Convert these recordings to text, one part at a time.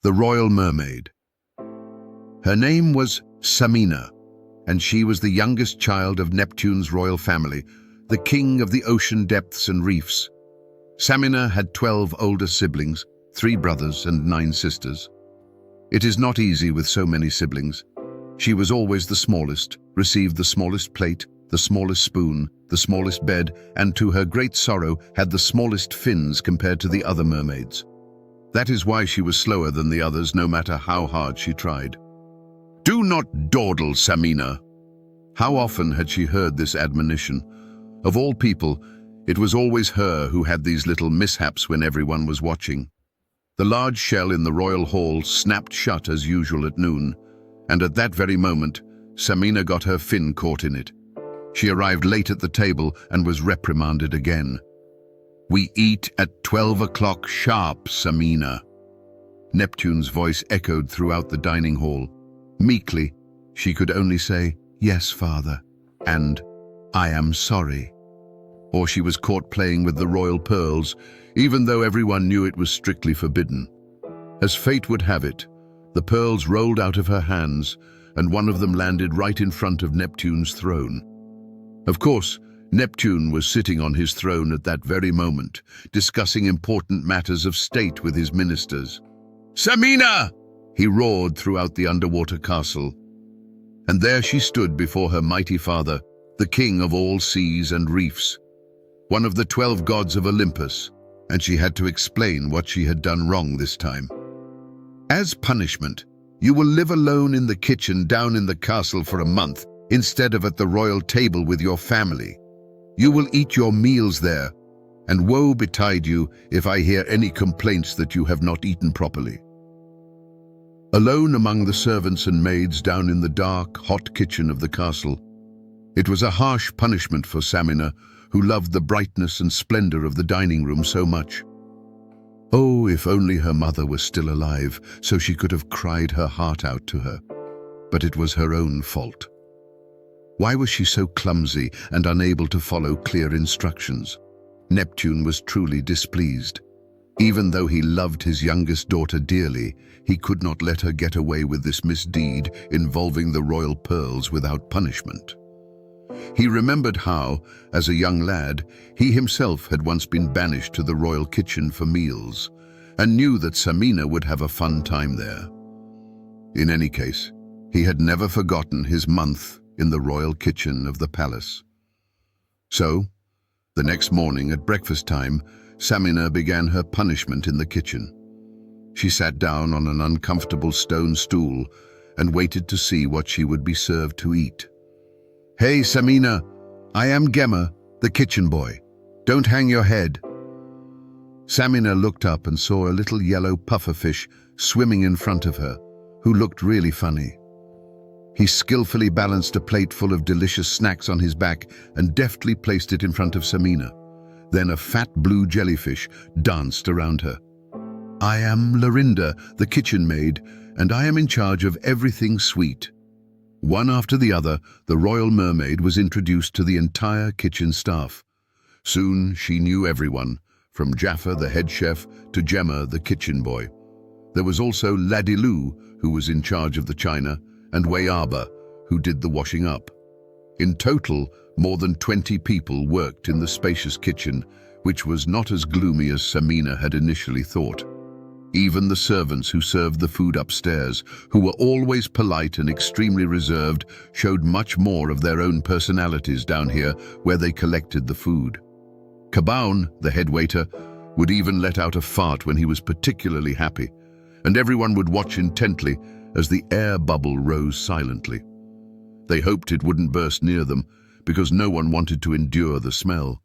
the Royal Mermaid. Her name was Samina, and she was the youngest child of Neptune's royal family, the king of the ocean depths and reefs. Samina had 12 older siblings, 3 brothers and 9 sisters. It is not easy with so many siblings. She was always the smallest, received the smallest plate, the smallest spoon, the smallest bed, and to her great sorrow had the smallest fins compared to the other mermaids. That is why she was slower than the others, no matter how hard she tried. "Do not dawdle, Samina." How often had she heard this admonition? Of all people, it was always her who had these little mishaps when everyone was watching. The large shell in the royal hall snapped shut as usual at noon, and at that very moment, Samina got her fin caught in it. She arrived late at the table and was reprimanded again. "We eat at 12 o'clock sharp, Samina." Neptune's voice echoed throughout the dining hall. Meekly, she could only say, "Yes, father," and "I am sorry." Or she was caught playing with the royal pearls, even though everyone knew it was strictly forbidden. As fate would have it, the pearls rolled out of her hands, and one of them landed right in front of Neptune's throne. Of course, Neptune was sitting on his throne at that very moment, discussing important matters of state with his ministers. "Samina!" he roared throughout the underwater castle. And there she stood before her mighty father, the king of all seas and reefs, one of the 12 gods of Olympus, and she had to explain what she had done wrong this time. "As punishment, you will live alone in the kitchen down in the castle for a month, instead of at the royal table with your family. You will eat your meals there, and woe betide you if I hear any complaints that you have not eaten properly." Alone among the servants and maids down in the dark, hot kitchen of the castle, it was a harsh punishment for Samina, who loved the brightness and splendor of the dining room so much. Oh, if only her mother was still alive, so she could have cried her heart out to her. But it was her own fault. Why was she so clumsy and unable to follow clear instructions? Neptune was truly displeased. Even though he loved his youngest daughter dearly, he could not let her get away with this misdeed involving the royal pearls without punishment. He remembered how, as a young lad, he himself had once been banished to the royal kitchen for meals, and knew that Samina would have a fun time there. In any case, he had never forgotten his month in the royal kitchen of the palace. So, the next morning at breakfast time, Samina began her punishment in the kitchen. She sat down on an uncomfortable stone stool and waited to see what she would be served to eat. "Hey, Samina, I am Gemma, the kitchen boy. Don't hang your head." Samina looked up and saw a little yellow pufferfish swimming in front of her, who looked really funny. He skillfully balanced a plate full of delicious snacks on his back and deftly placed it in front of Samina. Then a fat blue jellyfish danced around her. "I am Lorinda, the kitchen maid, and I am in charge of everything sweet." One after the other, the Royal Mermaid was introduced to the entire kitchen staff. Soon she knew everyone, from Jaffa, the head chef, to Gemma, the kitchen boy. There was also Ladilou, who was in charge of the china, and Wayaba, who did the washing up. In total, more than 20 people worked in the spacious kitchen, which was not as gloomy as Samina had initially thought. Even the servants who served the food upstairs, who were always polite and extremely reserved, showed much more of their own personalities down here where they collected the food. Kabaun, the head waiter, would even let out a fart when he was particularly happy, and everyone would watch intently as the air bubble rose silently. They hoped it wouldn't burst near them, because no one wanted to endure the smell.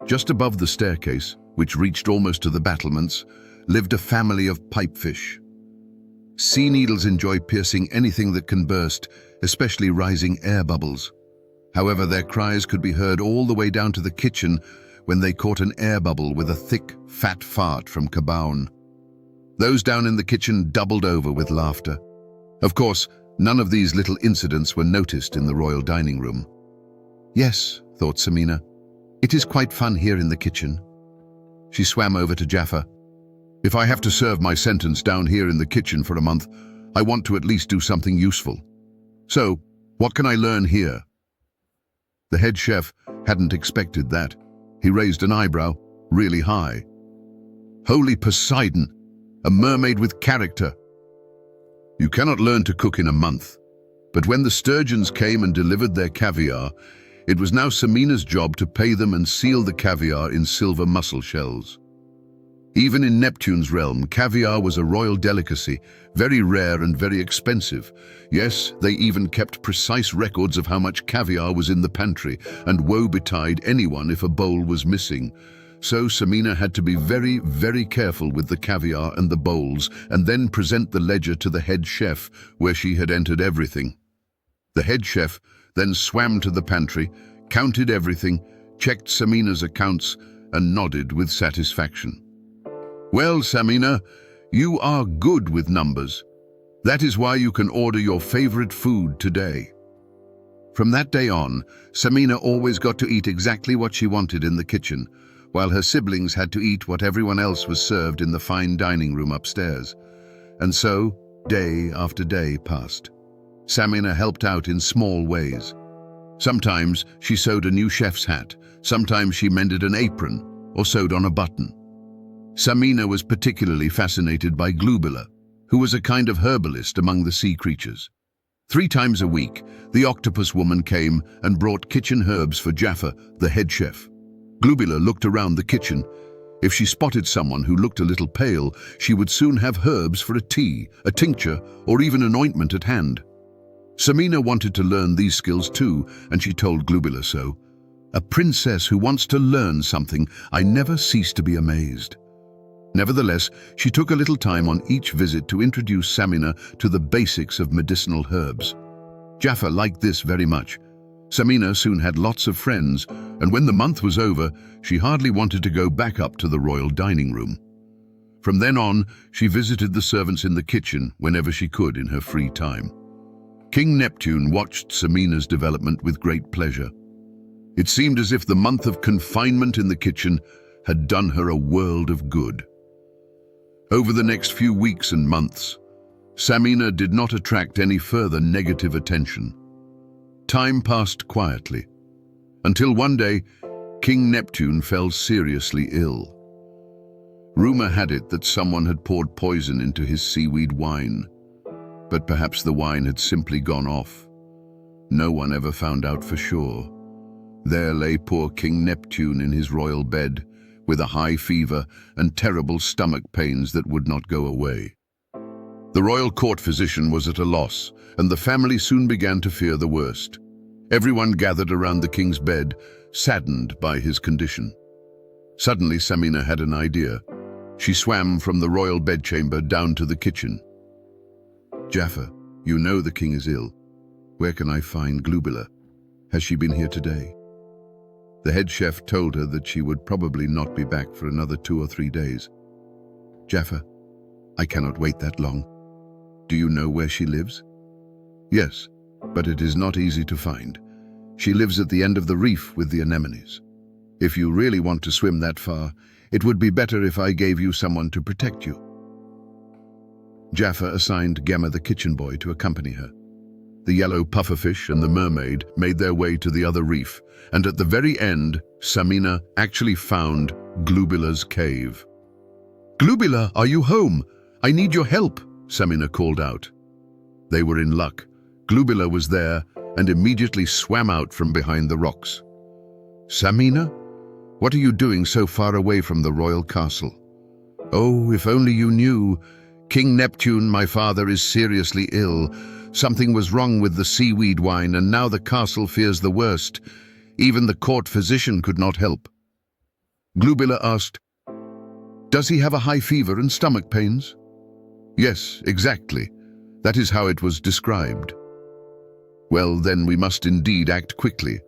Just above the staircase, which reached almost to the battlements, lived a family of pipefish. Sea needles enjoy piercing anything that can burst, especially rising air bubbles. However, their cries could be heard all the way down to the kitchen when they caught an air bubble with a thick, fat fart from Kabaun. Those down in the kitchen doubled over with laughter. Of course, none of these little incidents were noticed in the royal dining room. "Yes," thought Samina, "it is quite fun here in the kitchen." She swam over to Jaffa. If I have to serve my sentence down here in the kitchen for a month, I want to at least do something useful. So, what can I learn here?" The head chef hadn't expected that. He raised an eyebrow, really high. "Holy Poseidon, a mermaid with character. You cannot learn to cook in a month." But when the sturgeons came and delivered their caviar, it was now Samina's job to pay them and seal the caviar in silver mussel shells. Even in Neptune's realm, caviar was a royal delicacy, very rare and very expensive. Yes, they even kept precise records of how much caviar was in the pantry, and woe betide anyone if a bowl was missing. So Samina had to be very, very careful with the caviar and the bowls, and then present the ledger to the head chef, where she had entered everything. The head chef then swam to the pantry, counted everything, checked Samina's accounts, and nodded with satisfaction. "Well, Samina, you are good with numbers. That is why you can order your favorite food today." From that day on, Samina always got to eat exactly what she wanted in the kitchen, while her siblings had to eat what everyone else was served in the fine dining room upstairs. And so, day after day passed. Samina helped out in small ways. Sometimes she sewed a new chef's hat, sometimes she mended an apron or sewed on a button. Samina was particularly fascinated by Glubila, who was a kind of herbalist among the sea creatures. 3 times a week, the octopus woman came and brought kitchen herbs for Jaffa, the head chef. Glubila looked around the kitchen. If she spotted someone who looked a little pale, she would soon have herbs for a tea, a tincture, or even an ointment at hand. Samina wanted to learn these skills too, and she told Glubila so. "A princess who wants to learn something, I never cease to be amazed." Nevertheless, she took a little time on each visit to introduce Samina to the basics of medicinal herbs. Jaffa liked this very much. Samina soon had lots of friends, and when the month was over, she hardly wanted to go back up to the royal dining room. From then on, she visited the servants in the kitchen whenever she could in her free time. King Neptune watched Samina's development with great pleasure. It seemed as if the month of confinement in the kitchen had done her a world of good. Over the next few weeks and months, Samina did not attract any further negative attention. Time passed quietly, until one day, King Neptune fell seriously ill. Rumor had it that someone had poured poison into his seaweed wine, but perhaps the wine had simply gone off. No one ever found out for sure. There lay poor King Neptune in his royal bed, with a high fever and terrible stomach pains that would not go away. The royal court physician was at a loss, and the family soon began to fear the worst. Everyone gathered around the king's bed, saddened by his condition. Suddenly, Samina had an idea. She swam from the royal bedchamber down to the kitchen. "Jaffa, you know the king is ill. Where can I find Glubila? Has she been here today?" The head chef told her that she would probably not be back for another 2 or 3 days. "Jaffa, I cannot wait that long. Do you know where she lives?" "Yes, but it is not easy to find. She lives at the end of the reef with the anemones. If you really want to swim that far, it would be better if I gave you someone to protect you." Jaffa assigned Gemma the kitchen boy to accompany her. The yellow pufferfish and the mermaid made their way to the other reef, and at the very end, Samina actually found Glubila's cave. "Glubila, are you home? I need your help," Samina called out. They were in luck. Glubila was there and immediately swam out from behind the rocks. "Samina, what are you doing so far away from the royal castle?" "Oh, if only you knew. King Neptune, my father, is seriously ill. Something was wrong with the seaweed wine, and now the castle fears the worst. Even the court physician could not help." Glubila asked, "Does he have a high fever and stomach pains?" "Yes, exactly. That is how it was described." "Well, then we must indeed act quickly.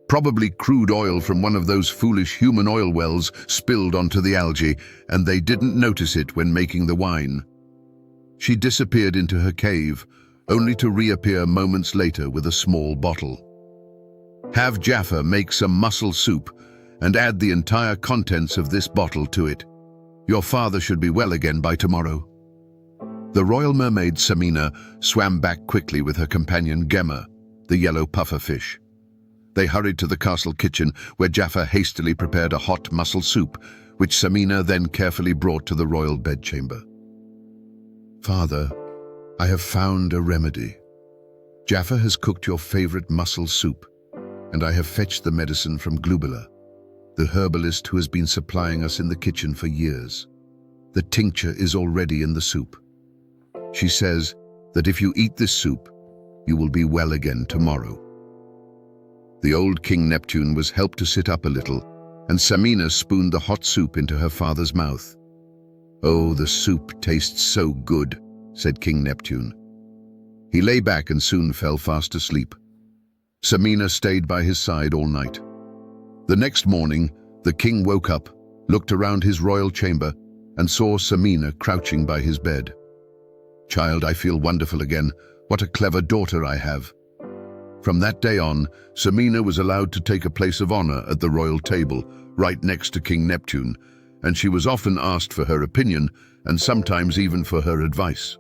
Probably crude oil from one of those foolish human oil wells spilled onto the algae, and they didn't notice it when making the wine." She disappeared into her cave, only to reappear moments later with a small bottle. "Have Jaffa make some mussel soup and add the entire contents of this bottle to it. Your father should be well again by tomorrow." The Royal Mermaid Samina swam back quickly with her companion Gemma, the yellow puffer fish. They hurried to the castle kitchen, where Jaffa hastily prepared a hot mussel soup, which Samina then carefully brought to the royal bedchamber. "Father, I have found a remedy. Jaffa has cooked your favorite mussel soup, and I have fetched the medicine from Glubila, the herbalist who has been supplying us in the kitchen for years. The tincture is already in the soup. She says that if you eat this soup, you will be well again tomorrow." The old King Neptune was helped to sit up a little, and Samina spooned the hot soup into her father's mouth. "Oh, the soup tastes so good," said King Neptune. He lay back and soon fell fast asleep. Samina stayed by his side all night. The next morning, the king woke up, looked around his royal chamber, and saw Samina crouching by his bed. "Child, I feel wonderful again. What a clever daughter I have." From that day on, Samina was allowed to take a place of honor at the royal table, right next to King Neptune, and she was often asked for her opinion and sometimes even for her advice.